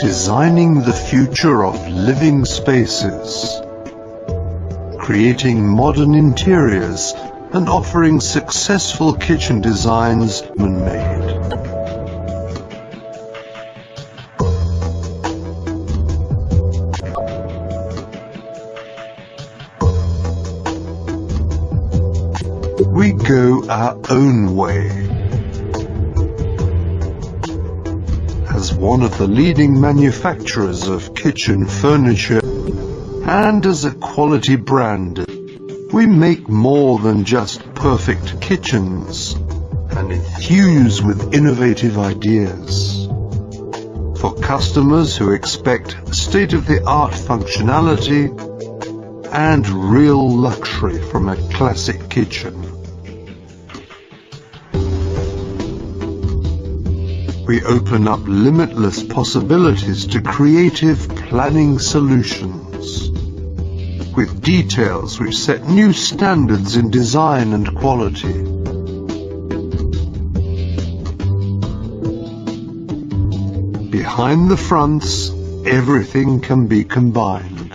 Designing the future of living spaces, creating modern interiors and offering successful kitchen designs man-made. We go our own way. As one of the leading manufacturers of kitchen furniture and as a quality brand, we make more than just perfect kitchens and infuse with innovative ideas. For customers who expect state-of-the-art functionality and real luxury from a classic kitchen. We open up limitless possibilities to creative planning solutions, with details which set new standards in design and quality. Behind the fronts, everything can be combined.